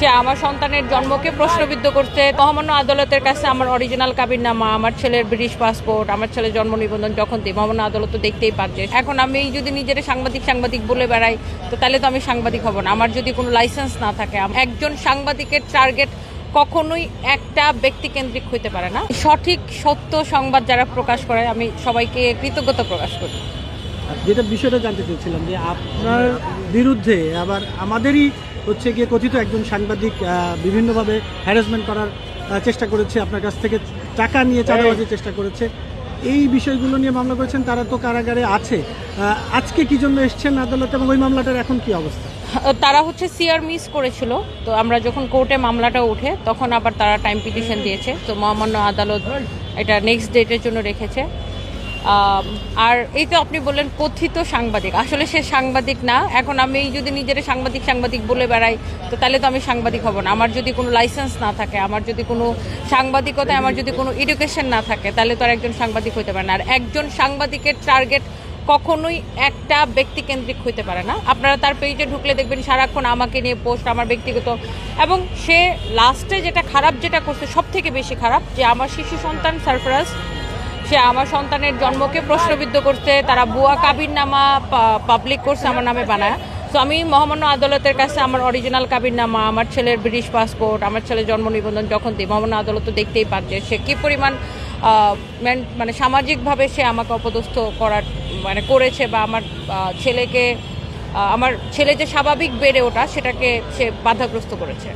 সে আমার সন্তানের জন্মকে প্রশ্নবিদ্ধ করছে। মহামান্য আদালতের কাছে আমার অরিজিনাল কাবিননামা, আমার ছেলের ব্রিটিশ পাসপোর্ট, আমার ছেলের জন্ম নিবন্ধন যখন দিই, মহামান্য আদালত তো দেখতেই পাচ্ছে। এখন আমি যদি নিজের সাংবাদিক বলে বেড়াই, তো তাহলে তো আমি সাংবাদিক হব না। আমার যদি কোনো লাইসেন্স না থাকে, একজন সাংবাদিকের টার্গেট কখনোই একটা ব্যক্তিকেন্দ্রিক হইতে পারে না। সঠিক সত্য সংবাদ যারা প্রকাশ করে, আমি সবাইকে কৃতজ্ঞতা প্রকাশ করি। যেটা বিষয়টা জানতে চাইছিলাম যে আপনার বিরুদ্ধে আবার আমাদেরই হচ্ছে গিয়ে কথিত একজন সাংবাদিক বিভিন্নভাবে হ্যারাসমেন্ট করার চেষ্টা করেছে, আপনার কাছ থেকে টাকা নিয়ে চাঁদাবাজির চেষ্টা করেছে। এই বিষয়গুলো নিয়ে মামলা করেছেন, তারা তো কারাগারে আছে। আজকে কি জন্য এসছেন আদালতে এবং ওই মামলাটার এখন কি অবস্থা? তারা সিআর মিস করেছিল, তো আমরা যখন কোর্টে মামলাটা উঠে তখন আবার তারা টাইম পিটিশন দিয়েছে, তো মহামান্য আদালত এটা নেক্সট ডেটের জন্য রেখেছে। আর এই তো আপনি বললেন কথিত সাংবাদিক, আসলে সে সাংবাদিক না। এখন আমি যদি নিজের সাংবাদিক বলে বেড়াই, তো তাহলে তো আমি সাংবাদিক হব না। আমার যদি কোনো লাইসেন্স না থাকে, আমার যদি কোনো সাংবাদিকতায় আমার যদি কোনো এডুকেশন না থাকে, তাহলে তো আর একজন সাংবাদিক হতে পারে না। আর একজন সাংবাদিকের টার্গেট কখনোই একটা ব্যক্তিকেন্দ্রিক হইতে পারে না। আপনারা তার পেজে ঢুকলে দেখবেন সারাক্ষণ আমাকে নিয়ে পোস্ট, আমার ব্যক্তিগত। এবং সে লাস্টে যেটা খারাপ যেটা করছে, সব থেকে বেশি খারাপ, যে আমার শিশু সন্তান সারফরাজ, সে আমার সন্তানের জন্মকে প্রশ্নবিদ্ধ করছে। তারা ভুয়া কাবিননামা পাবলিক করছে আমার নামে বানায়। তো আমি মহামান্য আদালতের কাছে আমার অরিজিনাল কাবিননামা, আমার ছেলের ব্রিটিশ পাসপোর্ট, আমার ছেলের জন্ম নিবন্ধন যখন দিই, মহামান্য আদালত তো দেখতেই পাচ্ছে সে কী পরিমাণ মানে সামাজিকভাবে সে আমাকে অপদস্থ করেছে, বা আমার ছেলেকে, আমার ছেলে যে স্বাভাবিক বেড়ে ওঠা সেটাকে সে বাধাগ্রস্ত করেছে।